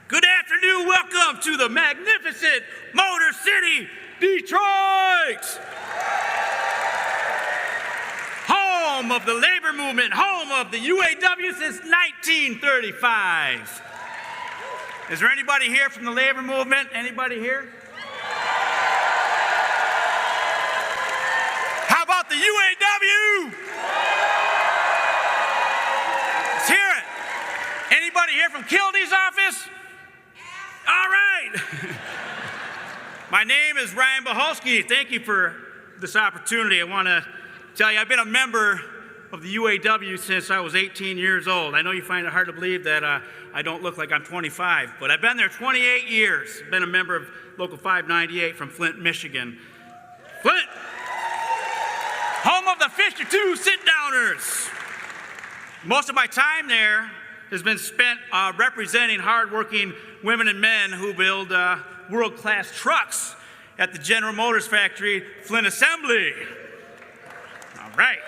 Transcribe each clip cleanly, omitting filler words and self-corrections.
Good afternoon, welcome to the magnificent Motor City, Detroit! Home of the labor movement, home of the UAW since 1935. Is there anybody here from the labor movement? Anybody here? How about the UAW? Let's hear it. Anybody here from Kildee's office? All right. My name is Ryan Baholski. Thank you for this opportunity. I want to tell you, I've been a member of the UAW since I was 18 years old. I know you find it hard to believe that I don't look like I'm 25, but I've been there 28 years. I've been a member of Local 598 from Flint, Michigan. Flint, home of the 52 sit-downers. Most of my time there has been spent representing hardworking women and men who build world-class trucks at the General Motors factory, Flint Assembly. All right.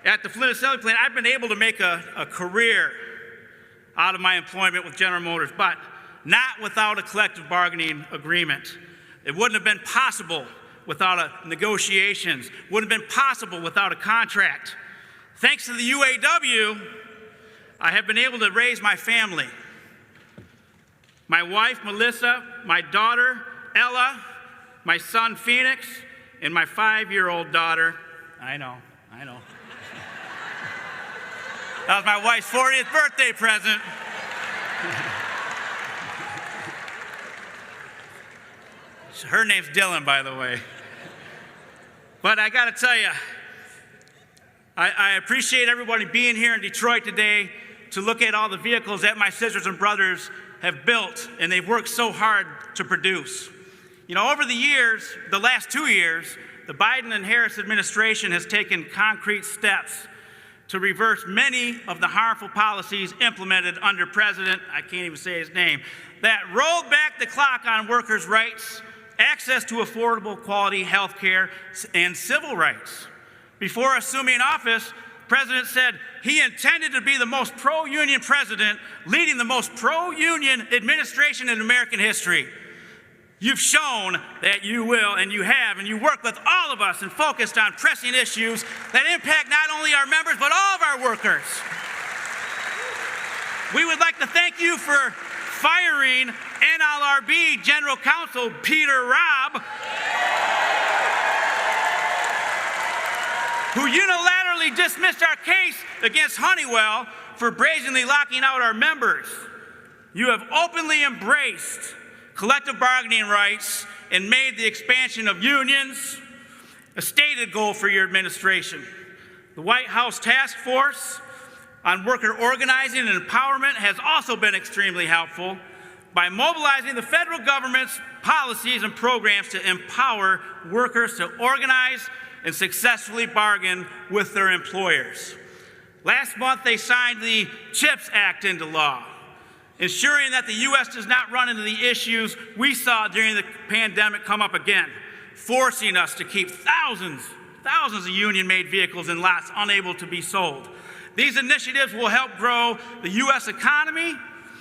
At the Flint Assembly plant, I've been able to make a career out of my employment with General Motors, but not without a collective bargaining agreement. It wouldn't have been possible without negotiations. Wouldn't have been possible without a contract. Thanks to the UAW, I have been able to raise my family. My wife, Melissa, my daughter, Ella, my son, Phoenix, and my 5-year-old daughter. I know. That was my wife's 40th birthday present. Her name's Dylan, by the way. But I gotta tell you, I appreciate everybody being here in Detroit today to look at all the vehicles that my sisters and brothers have built, and they've worked so hard to produce. You know, over the years, the last 2 years, the Biden and Harris administration has taken concrete steps to reverse many of the harmful policies implemented under President, I can't even say his name, that rolled back the clock on workers' rights, access to affordable quality health care, and civil rights. Before assuming office, the president said he intended to be the most pro-union president, leading the most pro-union administration in American history. You've shown that you will, and you have, and you work with all of us and focused on pressing issues that impact not only our members, but all of our workers. We would like to thank you for firing NLRB General Counsel Peter Robb, who unilaterally dismissed our case against Honeywell for brazenly locking out our members. You have openly embraced collective bargaining rights and made the expansion of unions a stated goal for your administration. The White House Task Force on Worker Organizing and Empowerment has also been extremely helpful by mobilizing the federal government's policies and programs to empower workers to organize and successfully bargain with their employers. Last month, they signed the CHIPS Act into law, ensuring that the U.S. does not run into the issues we saw during the pandemic come up again, forcing us to keep thousands of union-made vehicles in lots unable to be sold. These initiatives will help grow the U.S. economy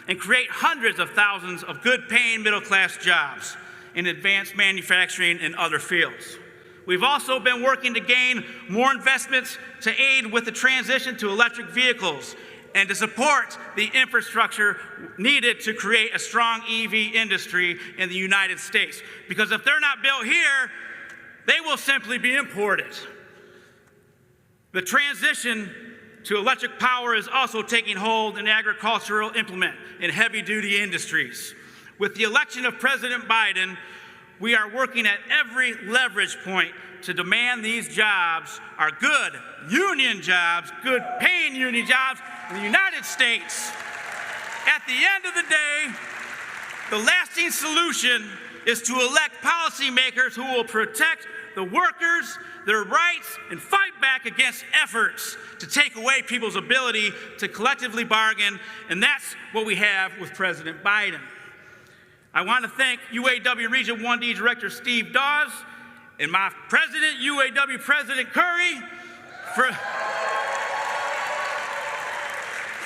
and create hundreds of thousands of good-paying middle-class jobs in advanced manufacturing and other fields. We've also been working to gain more investments to aid with the transition to electric vehicles and to support the infrastructure needed to create a strong EV industry in the United States. Because if they're not built here, they will simply be imported. The transition to electric power is also taking hold in agricultural implement in heavy-duty industries. With the election of President Biden, we are working at every leverage point to demand these jobs are good union jobs, good paying union jobs in the United States. At the end of the day, the lasting solution is to elect policymakers who will protect the workers, their rights, and fight back against efforts to take away people's ability to collectively bargain, and that's what we have with President Biden. I want to thank UAW Region 1D Director Steve Dawes and my President, UAW President Curry,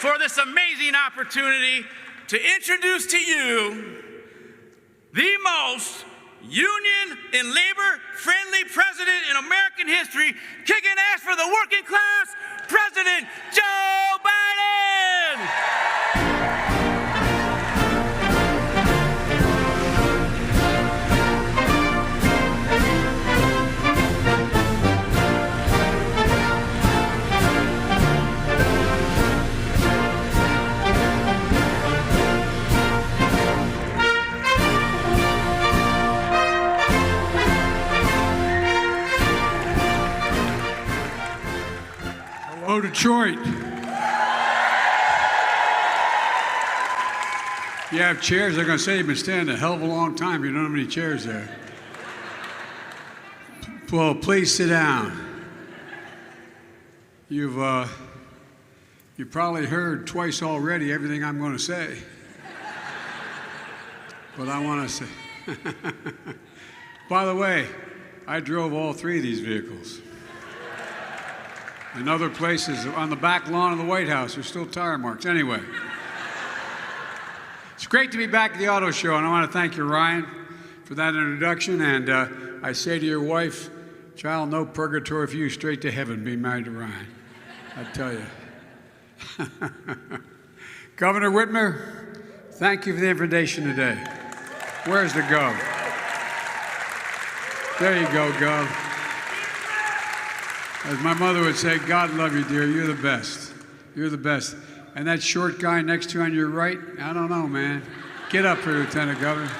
for this amazing opportunity to introduce to you the most union and labor-friendly president in American history, kicking ass for the working class, President Joe Biden! Hello, Detroit. You have chairs. They're going to say you've been standing a hell of a long time. You don't have any chairs there. Well, please sit down. You've probably heard twice already everything I'm going to say. But I want to say, by the way, I drove all three of these vehicles. In other places, on the back lawn of the White House, there's still tire marks. Anyway, it's great to be back at the auto show, and I want to thank you, Ryan, for that introduction. And I say to your wife, child, no purgatory for you, straight to heaven, being married to Ryan. I tell you. Governor Whitmer, thank you for the invitation today. Where's the Gov? There you go, Gov. As my mother would say, God love you, dear. You're the best. You're the best. And that short guy next to you on your right, I don't know, man. Get up here, Lieutenant Governor.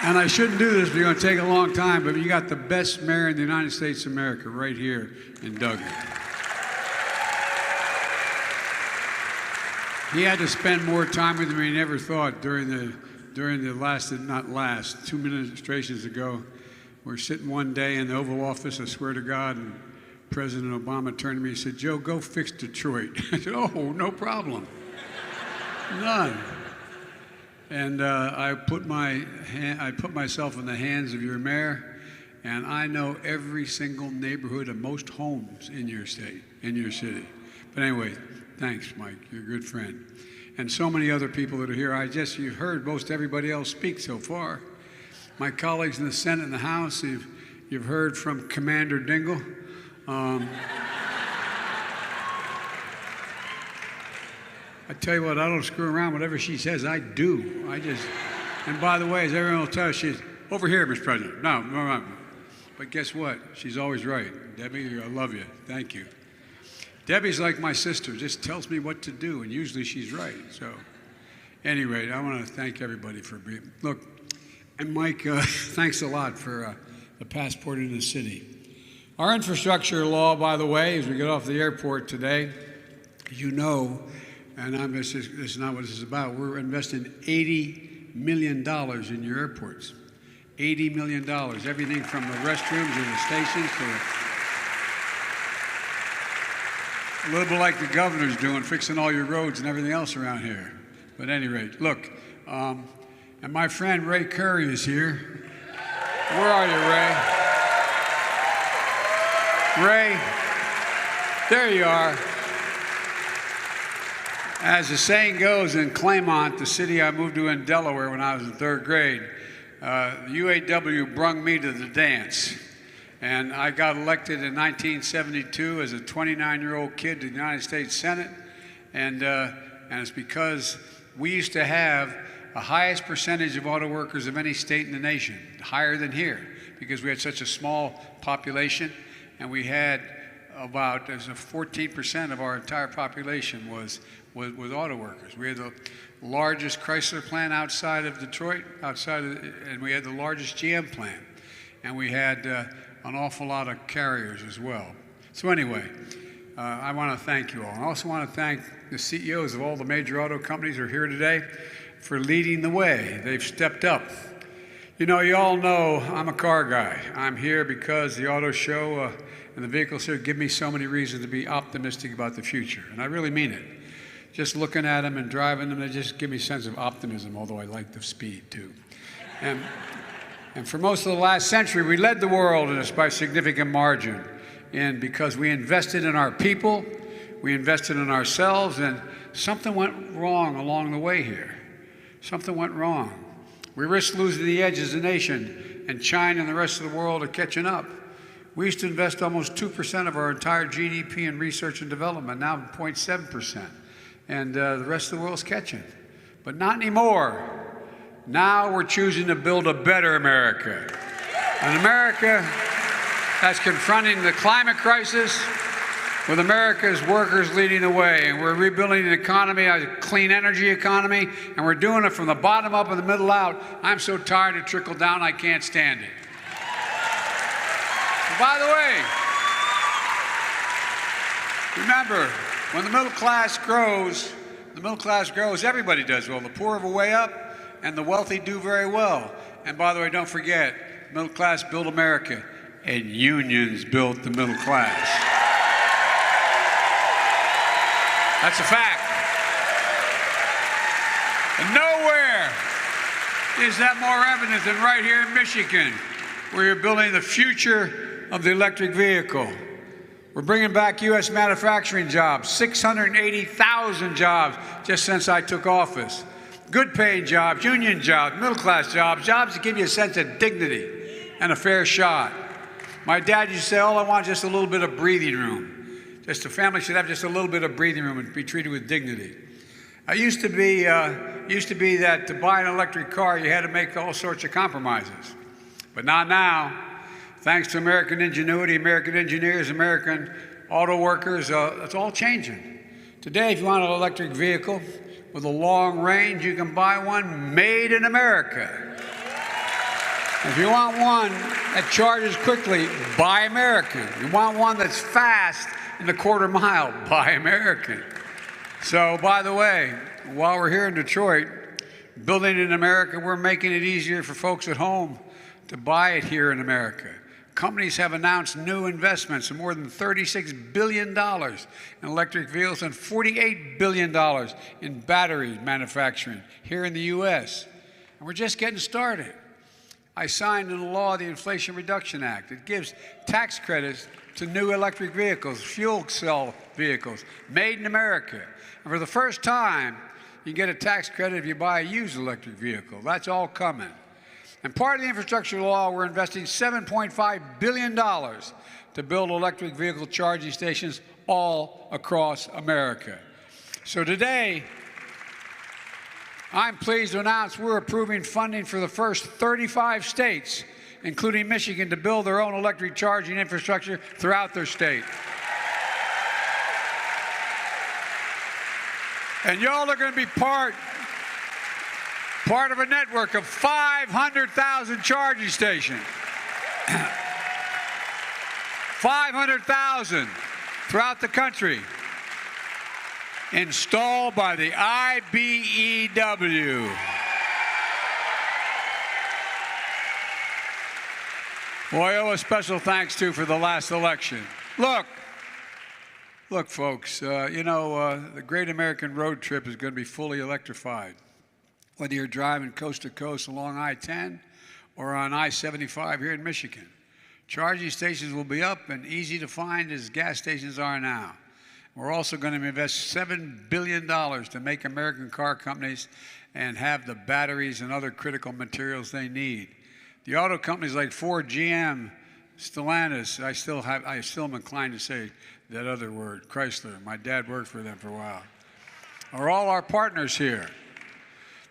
And I shouldn't do this, but it's going to take a long time, but you got the best mayor in the United States of America right here in Duggan. He had to spend more time with me than he never thought during the last, 2 administrations ago. We're sitting one day in the Oval Office, I swear to God, and President Obama turned to me and said, Joe, go fix Detroit. I said, oh, no problem. None. And I put myself in the hands of your mayor, and I know every single neighborhood and most homes in your state, in your city. But anyway, thanks, Mike. You're a good friend. And so many other people that are here. You've heard most everybody else speak so far. My colleagues in the Senate and the House, you've heard from Commander Dingell. I tell you what, I don't screw around. Whatever she says, I do. And by the way, as everyone will tell you, she's over here, Mr. President. No. But guess what? She's always right. Debbie, I love you. Thank you. Debbie's like my sister, just tells me what to do, and usually she's right. So, anyway, I want to thank everybody for being. Look, and Mike, thanks a lot for the passport in the city. Our infrastructure law, by the way, as we get off the airport today, you know, and this is not what this is about, we're investing $80 million in your airports. $80 million, everything from the restrooms and the stations to a little bit like the governor's doing, fixing all your roads and everything else around here. But at any rate, look, and my friend Ray Curry is here. Where are you, Ray? Ray, there you are. As the saying goes in Claymont, the city I moved to in Delaware when I was in third grade, UAW brung me to the dance. And I got elected in 1972 as a 29-year-old kid to the United States Senate. And it's because we used to have the highest percentage of auto workers of any state in the nation, higher than here, because we had such a small population. And we had about 14% of our entire population was auto workers. We had the largest Chrysler plant outside of Detroit, and we had the largest GM plant. And we had an awful lot of carriers as well. So anyway, I want to thank you all. I also want to thank the CEOs of all the major auto companies who are here today for leading the way. They've stepped up. You know, you all know I'm a car guy. I'm here because the auto show and the vehicles here give me so many reasons to be optimistic about the future, and I really mean it. Just looking at them and driving them, they just give me a sense of optimism, although I like the speed too. And for most of the last century, we led the world by a significant margin because we invested in our people, we invested in ourselves, and something went wrong along the way here. Something went wrong. We risked losing the edge as a nation, and China and the rest of the world are catching up. We used to invest almost 2% of our entire GDP in research and development, now 0.7%. And the rest of the world's catching. But not anymore. Now we're choosing to build a better America. An America that's confronting the climate crisis with America's workers leading the way. And we're rebuilding an economy, a clean energy economy, and we're doing it from the bottom up and the middle out. I'm so tired of trickle down, I can't stand it. By the way, remember, when the middle class grows, everybody does well. The poor have a way up, and the wealthy do very well. And by the way, don't forget, middle class built America, and unions built the middle class. That's a fact. And nowhere is that more evident than right here in Michigan, where you're building the future of the electric vehicle. We're bringing back U.S. manufacturing jobs, 680,000 jobs just since I took office. Good paying jobs, union jobs, middle class jobs, jobs that give you a sense of dignity and a fair shot. My dad used to say, all I want is just a little bit of breathing room. Just a family should have just a little bit of breathing room and be treated with dignity. It used to be that to buy an electric car, you had to make all sorts of compromises. But not now. Thanks to American ingenuity, American engineers, American auto workers, it's all changing. Today, if you want an electric vehicle with a long range, you can buy one made in America. If you want one that charges quickly, buy American. You want one that's fast in the quarter mile, buy American. So, by the way, while we're here in Detroit, building in America, we're making it easier for folks at home to buy it here in America. Companies have announced new investments of more than $36 billion in electric vehicles and $48 billion in battery manufacturing here in the U.S. And we're just getting started. I signed into law the Inflation Reduction Act. It gives tax credits to new electric vehicles, fuel cell vehicles, made in America. And for the first time, you get a tax credit if you buy a used electric vehicle. That's all coming. And part of the infrastructure law, we're investing $7.5 billion to build electric vehicle charging stations all across America. So today, I'm pleased to announce we're approving funding for the first 35 states, including Michigan, to build their own electric charging infrastructure throughout their state. And y'all are going to be part of a network of 500,000 charging stations. 500,000 throughout the country, installed by the IBEW. Who I owe a special thanks to for the last election. Look, folks, the Great American Road Trip is going to be fully electrified. Whether you're driving coast to coast along I-10 or on I-75 here in Michigan. Charging stations will be up and easy to find as gas stations are now. We're also going to invest $7 billion to make American car companies and have the batteries and other critical materials they need. The auto companies like Ford, GM, Stellantis, I still am inclined to say that other word, Chrysler. My dad worked for them for a while. Are all our partners here.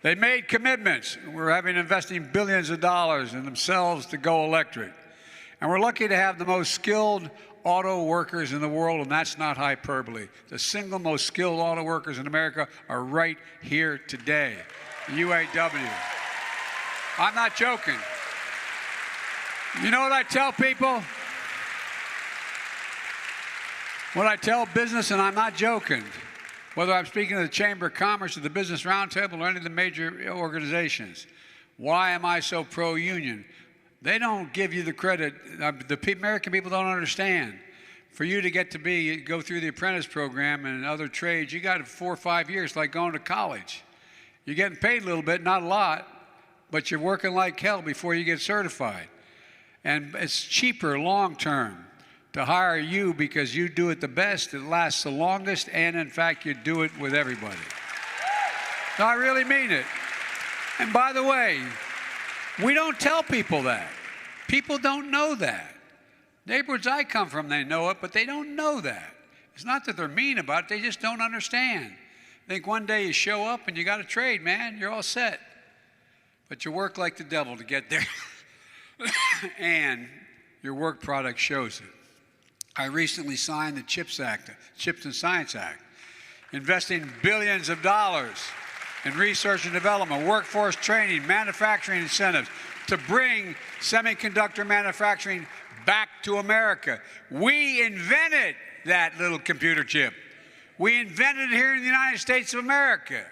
They made commitments. We're investing billions of dollars in themselves to go electric. And we're lucky to have the most skilled auto workers in the world, and that's not hyperbole. The single most skilled auto workers in America are right here today, the UAW. I'm not joking. You know what I tell people? What I tell business, and I'm not joking, whether I'm speaking to the Chamber of Commerce or the Business Roundtable or any of the major organizations. Why am I so pro-union? They don't give you the credit. The American people don't understand. For you to go through the apprentice program and other trades, you got 4 or 5 years like going to college. You're getting paid a little bit, not a lot, but you're working like hell before you get certified. And it's cheaper long term to hire you because you do it the best, it lasts the longest, and in fact, you do it with everybody. No, I really mean it. And by the way, we don't tell people that. People don't know that. Neighborhoods I come from, they know it, but they don't know that. It's not that they're mean about it, they just don't understand. I think one day you show up and you got a trade, man, you're all set. But you work like the devil to get there. And your work product shows it. I recently signed the CHIPS Act, Chips and Science Act, investing billions of dollars in research and development, workforce training, manufacturing incentives to bring semiconductor manufacturing back to America. We invented that little computer chip. We invented it here in the United States of America.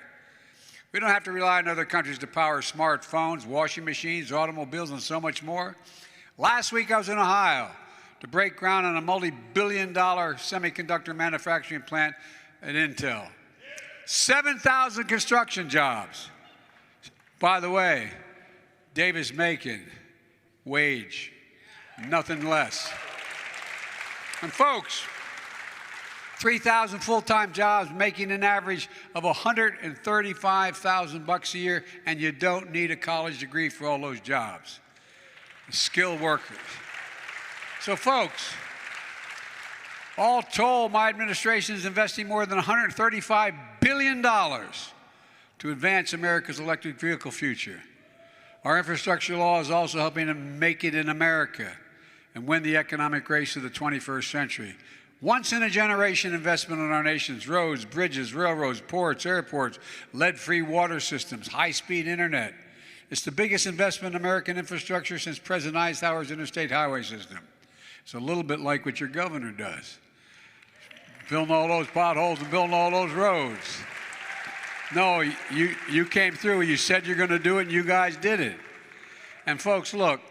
We don't have to rely on other countries to power smartphones, washing machines, automobiles, and so much more. Last week I was in Ohio to break ground on a multi-billion-dollar semiconductor manufacturing plant at Intel. 7,000 construction jobs. By the way, Davis-Macon, wage, nothing less. And folks, 3,000 full-time jobs making an average of $135,000 a year, and you don't need a college degree for all those jobs. Skilled workers. So folks, all told, my administration is investing more than $135 billion to advance America's electric vehicle future. Our infrastructure law is also helping to make it in America and win the economic race of the 21st century. Once-in-a-generation investment in our nation's roads, bridges, railroads, ports, airports, lead-free water systems, high-speed internet. It's the biggest investment in American infrastructure since President Eisenhower's interstate highway system. It's a little bit like what your governor does. Building all those potholes and building all those roads. No, you came through, you said you're going to do it, and you guys did it. And folks, look,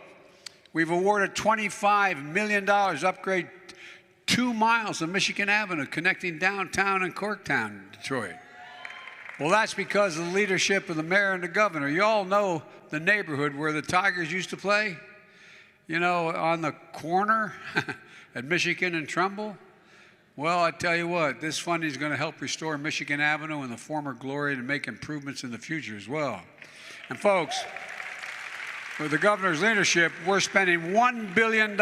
we've awarded $25 million to upgrade 2 miles of Michigan Avenue connecting downtown and Corktown, Detroit. Well, that's because of the leadership of the mayor and the governor. You all know the neighborhood where the Tigers used to play? You know, on the corner at Michigan and Trumbull? Well, I tell you what, this funding is going to help restore Michigan Avenue and the former glory and make improvements in the future as well. And folks, with the governor's leadership, we're spending $1 billion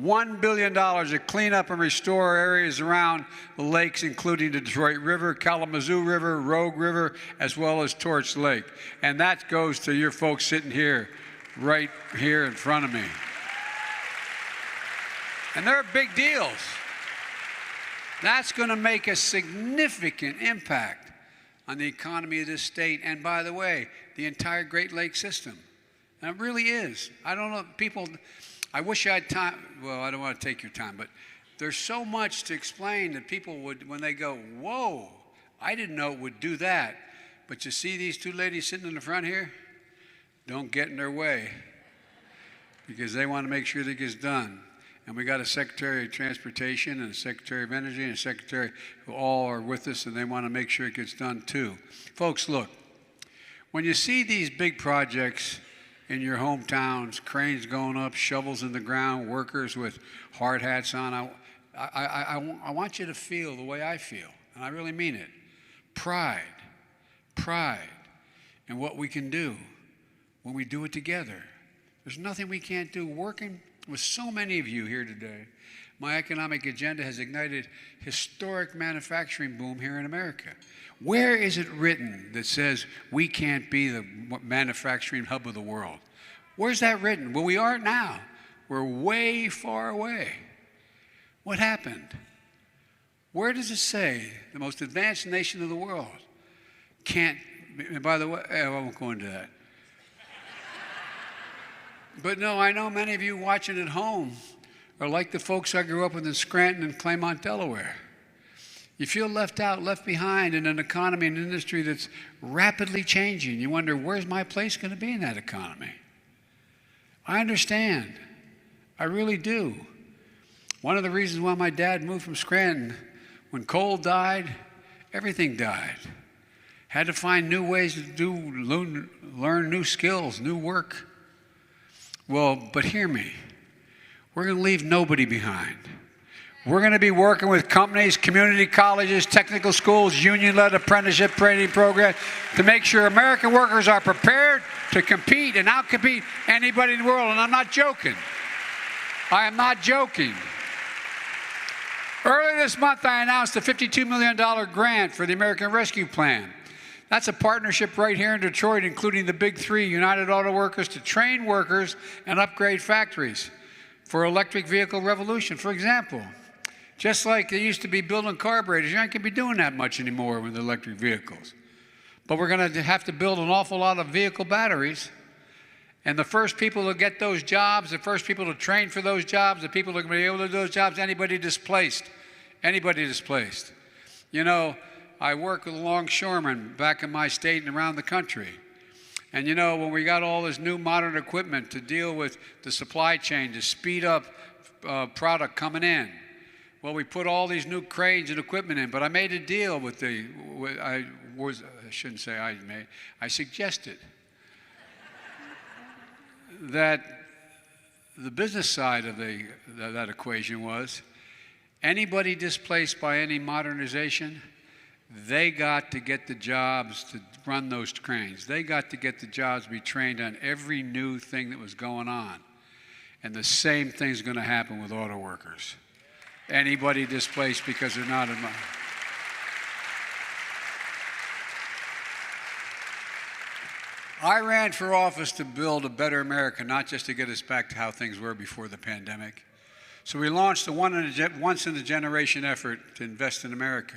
$1 billion to clean up and restore areas around the lakes, including the Detroit River, Kalamazoo River, Rogue River, as well as Torch Lake. And that goes to your folks sitting here, right here in front of me. And they're big deals. That's going to make a significant impact on the economy of this state, and by the way, the entire Great Lakes system. And it really is. I don't know, people, I wish I had time. Well, I don't want to take your time, but there's so much to explain that people would, when they go, whoa, I didn't know it would do that. But you see these two ladies sitting in the front here? Don't get in their way, because they want to make sure that gets done. And we got a Secretary of Transportation and a Secretary of Energy and a Secretary who all are with us, and they want to make sure it gets done too. Folks, look, when you see these big projects in your hometowns, cranes going up, shovels in the ground, workers with hard hats on, I want you to feel the way I feel, and I really mean it. Pride in what we can do when we do it together. There's nothing we can't do. Working with so many of you here today, my economic agenda has ignited historic manufacturing boom here in America. Where is it written that says we can't be the manufacturing hub of the world? Where's that written? Well, we are now. We're way far away. What happened? Where does it say the most advanced nation of the world can't, and by the way, I won't go into that. But no, I know many of you watching at home are like the folks I grew up with in Scranton and Claymont, Delaware. You feel left out, left behind in an economy and industry that's rapidly changing. You wonder, where's my place going to be in that economy? I understand. I really do. One of the reasons why my dad moved from Scranton, when coal died, everything died. Had to find new ways to learn new skills, new work. Well, but hear me. We're going to leave nobody behind. We're going to be working with companies, community colleges, technical schools, union-led apprenticeship training programs to make sure American workers are prepared to compete and outcompete anybody in the world. And I'm not joking. I am not joking. Earlier this month, I announced a $52 million grant for the American Rescue Plan. That's a partnership right here in Detroit, including the big three, United Auto Workers, to train workers and upgrade factories for electric vehicle revolution. For example, just like they used to be building carburetors, you ain't going to be doing that much anymore with electric vehicles. But we're going to have to build an awful lot of vehicle batteries. And the first people to get those jobs, the first people to train for those jobs, the people that are going to be able to do those jobs, anybody displaced. Anybody displaced. You know, I work with longshoremen back in my state and around the country. And you know, when we got all this new modern equipment to deal with the supply chain, to speed up product coming in, well, we put all these new cranes and equipment in. But I made a deal with I suggested that the business side of that equation was anybody displaced by any modernization, they got to get the jobs to run those cranes. They got to get the jobs to be trained on every new thing that was going on. And the same thing's going to happen with auto workers. Anybody displaced because they're not in. I ran for office to build a better America, not just to get us back to how things were before the pandemic. So we launched a once-in-a-generation effort to invest in America.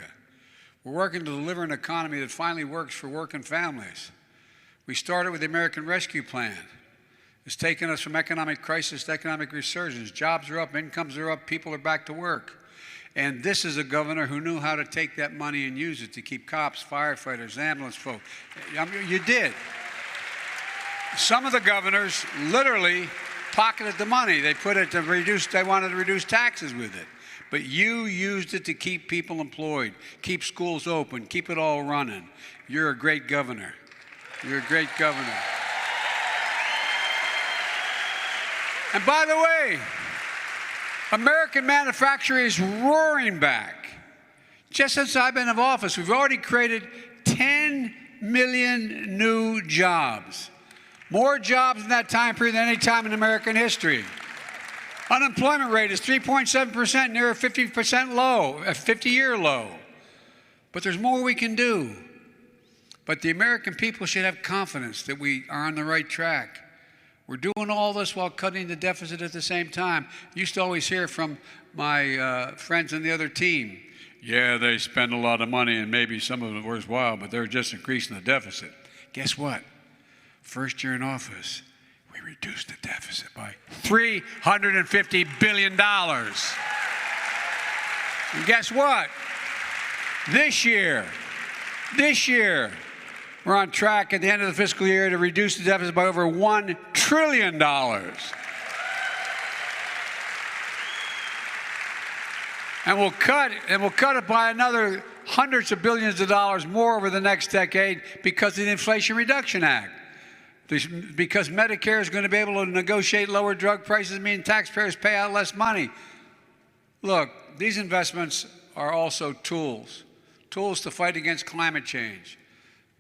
We're working to deliver an economy that finally works for working families. We started with the American Rescue Plan. It's taken us from economic crisis to economic resurgence. Jobs are up, incomes are up, people are back to work. And this is a governor who knew how to take that money and use it to keep cops, firefighters, ambulance folk. You did. Some of the governors literally pocketed the money. They wanted to reduce taxes with it. But you used it to keep people employed, keep schools open, keep it all running. You're a great governor. You're a great governor. And by the way, American manufacturing is roaring back. Just since I've been in office, we've already created 10 million new jobs. More jobs in that time period than any time in American history. Unemployment rate is 3.7%, near a 50% low, a 50-year low. But there's more we can do. But the American people should have confidence that we are on the right track. We're doing all this while cutting the deficit at the same time. Used to always hear from my friends on the other team, yeah, they spend a lot of money and maybe some of it worthwhile, but they're just increasing the deficit. Guess what? First year in office, we reduced the deficit by $350 billion. And guess what? This year, we're on track at the end of the fiscal year to reduce the deficit by over $1 trillion. And we'll cut it by another hundreds of billions of dollars more over the next decade because of the Inflation Reduction Act. Because Medicare is going to be able to negotiate lower drug prices, meaning taxpayers pay out less money. Look, these investments are also tools to fight against climate change.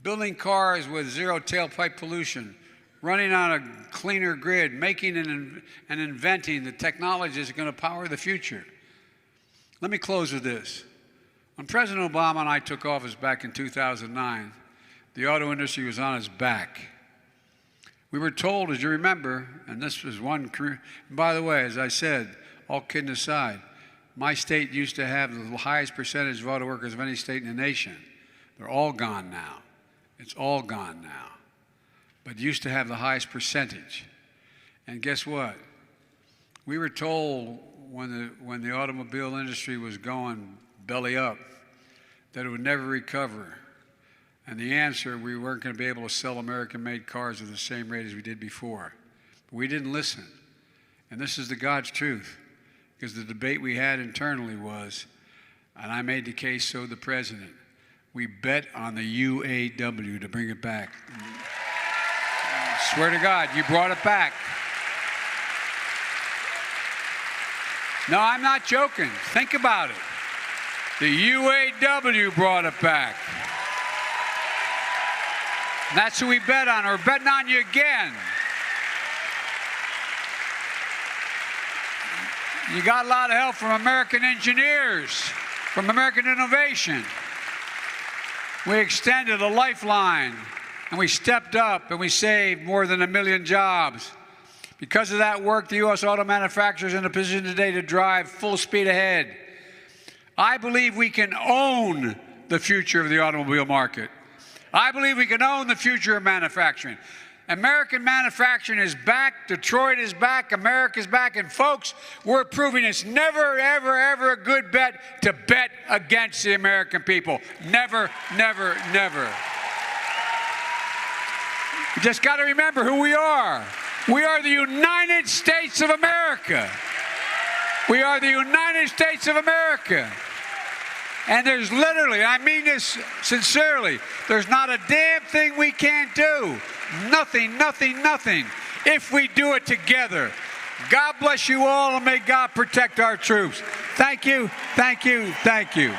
Building cars with zero tailpipe pollution, running on a cleaner grid, making and inventing the technologies that are going to power the future. Let me close with this. When President Obama and I took office back in 2009, the auto industry was on its back. We were told, as you remember, and this was one career, and by the way, as I said, all kidding aside, my state used to have the highest percentage of auto workers of any state in the nation. They're all gone now. It's all gone now. But used to have the highest percentage. And guess what? We were told when the automobile industry was going belly up that it would never recover. And the answer, we weren't going to be able to sell American-made cars at the same rate as we did before. But we didn't listen. And this is the God's truth. Because the debate we had internally was, and I made the case, so the president, we bet on the UAW to bring it back. Swear to God, you brought it back. No, I'm not joking. Think about it. The UAW brought it back. And that's who we bet on. We're betting on you again. You got a lot of help from American engineers, from American innovation. We extended a lifeline, and we stepped up, and we saved more than 1 million jobs. Because of that work, the U.S. auto manufacturer is in a position today to drive full speed ahead. I believe we can own the future of the automobile market. I believe we can own the future of manufacturing. American manufacturing is back. Detroit is back. America's back. And folks, we're proving it's never, ever, ever a good bet to bet against the American people. Never, never, never. You just got to remember who we are. We are the United States of America. We are the United States of America. And there's literally, I mean this sincerely, there's not a damn thing we can't do. Nothing, nothing, nothing, if we do it together. God bless you all, and may God protect our troops. Thank you, thank you, thank you.